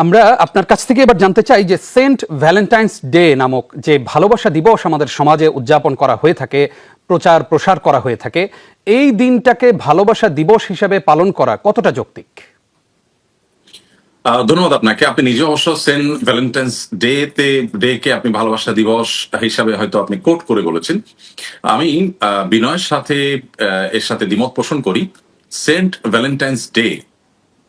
আমরা আপনার কাছ থেকে এবার জানতে চাই যে সেন্ট ভ্যালেন্টাইন্স ডে নামক যে ভালোবাসা দিবস আমাদের সমাজে উদযাপন করা হয়ে থাকে, প্রচার প্রসার করা হয়ে থাকে, এই দিনটাকে ভালোবাসা দিবস হিসেবে পালন করা কতটা যৌক্তিক? ধন্যবাদ আপনাকে। আপনি নিজে অবশ্য সেন্ট ভ্যালেন্টাইন্স ডে কে আপনি ভালোবাসা দিবস হিসাবে হয়তো আপনি কোট করে বলেছেন। আমি বিনয়ের সাথে এর সাথে দ্বিমত পোষণ করি। সেন্ট ভ্যালেন্টাইন্স ডে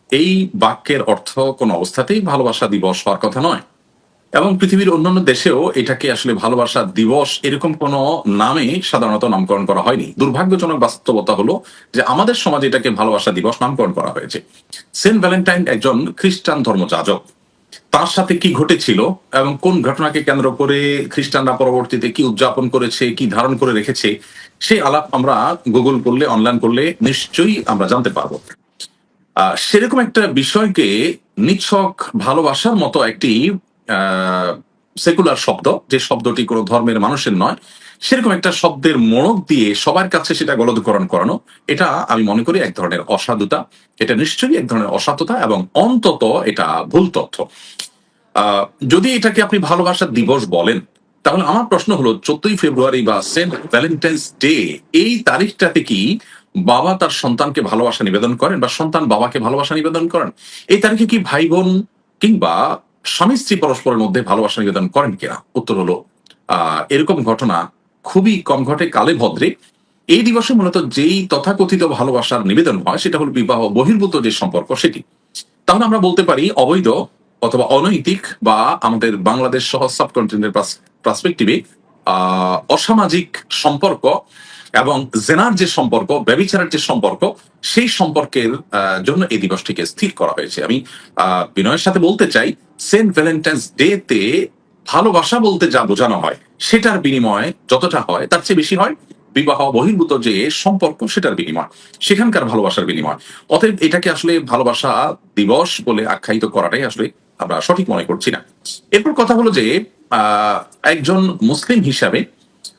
এই বাক্যের অর্থ কোন অবস্থাতেই ভালোবাসা দিবস হওয়ার কথা নয়, এবং পৃথিবীর অন্যান্য দেশেও এটাকে আসলে ভালোবাসা দিবস এরকম কোন নামে সাধারণত নামকরণ করা হয়নি। দুর্ভাগ্যজনক বাস্তবতা হলো যে আমাদের সমাজে এটাকে ভালোবাসা দিবস নামকরণ করা হয়েছে। সেন্ট ভ্যালেন্টাইন একজন খ্রিস্টান ধর্মযাজক। তার সাথে কি ঘটেছিল এবং কোন ঘটনাকে কেন্দ্র করে খ্রিস্টানরা পরবর্তীতে কি উদযাপন করেছে, কি ধারণ করে রেখেছে, সেই আলাপ আমরা গুগল করলে, অনলাইন করলে নিশ্চয়ই আমরা জানতে পারবো। সেরকম একটা বিষয়কে নিছক ভালোবাসার মতো একটি সেকুলার শব্দ, যে শব্দটি কোনো ধর্মের মানুষের নয়, সেরকম একটা শব্দের মোড়ক দিয়ে সবার কাছে সেটা গলদকরণ করানো, এটা আমি মনে করি এক ধরনের অসাধুতা। এটা নিশ্চয়ই এক ধরনের অসাধুতা এবং অন্তত এটা ভুল তথ্য। যদি এটাকে আপনি ভালোবাসার দিবস বলেন, তাহলে আমার প্রশ্ন হলো 14ই ফেব্রুয়ারি বা সেন্ট ভ্যালেন্টাইন্স ডে, এই তারিখটাতে কি বাবা তার সন্তানকে ভালোবাসা নিবেদন করেন বা সন্তান বাবাকে ভালোবাসা নিবেদন করেন? এই তারিখে কি ভাই বোন কিংবা স্বামী স্ত্রী পরস্পরের মধ্যে ভালোবাসা নিবেদন করেন কিনা? উত্তর হলো এরকম ঘটনা খুবই কম ঘটে কালে ভদ্রে। এই দিবসে মূলত যেই তথাকথিত ভালোবাসার নিবেদন হয় সেটা হলো বিবাহ বহির্ভূত যে সম্পর্ক সেটি। তাহলে আমরা বলতে পারি অবৈধ অথবা অনৈতিক বা আমাদের বাংলাদেশ সহ সাবকন্টিনেন্টের পার্সপেক্টিভে অসামাজিক সম্পর্ক এবং জেনার যে সম্পর্ক, ব্যভিচারের যে সম্পর্ক, সেই সম্পর্কের জন্য এই দিবসটিকে স্থির করা হয়েছে। আমি বিনয়ের সাথে বলতে চাই, সেন্ট ভ্যালেন্টাইন্স ডে তে ভালোবাসা বলতে যা বোঝানো হয় সেটার বিনিময় যতটা হয় তার চেয়ে বেশি হয় বিবাহ বহির্ভূত যে সম্পর্ক সেটার বিনিময়, সেখানকার ভালোবাসার বিনিময়। অতএব এটাকে আসলে ভালোবাসা দিবস বলে আখ্যায়িত করাটাই আসলে আমরা সঠিক মনে করছি না। এরপর কথা হলো যে একজন মুসলিম হিসাবে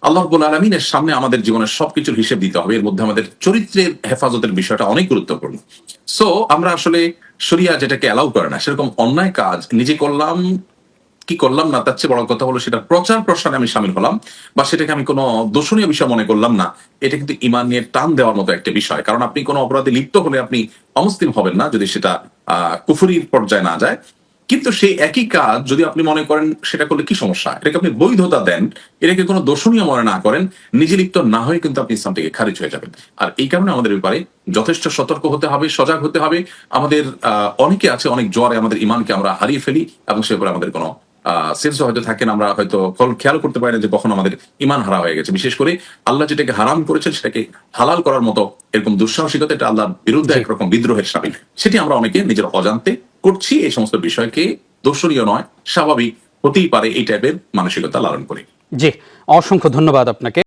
আল্লাহ রাব্বুল আলামিনের সামনে আমাদের জীবনের সবকিছুর হিসেব দিতে হবে। এর মধ্যে আমাদের চরিত্রের হেফাজতের বিষয়টা অনেক গুরুত্বপূর্ণ। সো আমরা আসলে শরিয়া যেটাকে অ্যালাউ করে না, সেরকম অন্যায় কাজ নিজে করলাম কি করলাম না, তার চেয়ে বড় কথা হলো সেটা প্রচার প্রসারে আমি সামিল হলাম বা সেটাকে আমি কোনো দোষণীয় বিষয় মনে করলাম না। এটা কিন্তু ইমান নিয়ে টান দেওয়ার মতো একটা বিষয়। কারণ আপনি কোনো অপরাধে লিপ্ত হলে আপনি অমুসলিম হবেন না যদি সেটা কুফরির পর্যায়ে না যায়। কিন্তু সেই একই কাজ যদি আপনি মনে করেন সেটা করলে কি সমস্যা, এটাকে আপনি বৈধতা দেন, এটাকে কোনো দোষণীয় মনে না করেন, নিজে লিপ্ত না হয়ে কিন্তু আপনি ইসলাম থেকে খারিজ হয়ে যাবেন। আর এই কারণে আমাদের ব্যাপারে যথেষ্ট সতর্ক হতে হবে, সজাগ হতে হবে। আমাদের অনেকে আছে, অনেক জ্বরে আমাদের ইমানকে আমরা হারিয়ে ফেলি এবং সে ব্যাপারে আমাদের কোনো সেন্স হয়তো থাকেন, আমরা হয়তো খেয়াল করতে পারি না যে কখন আমাদের ইমান হারা হয়ে গেছে। বিশেষ করে আল্লাহ যেটাকে হারাম করেছেন সেটাকে হালাল করার মতো এরকম দুঃসাহসিকতা, এটা আল্লাহর বিরুদ্ধে একরকম বিদ্রোহের সামিল। সেটি আমরা অনেকে নিজের অজান্তে করছি। এই সমস্ত বিষয়কে দর্শনীয় নয়, স্বাভাবিক হতেই পারে এই টাইপের মানসিকতা লালন করি। জি, অসংখ্য ধন্যবাদ আপনাকে।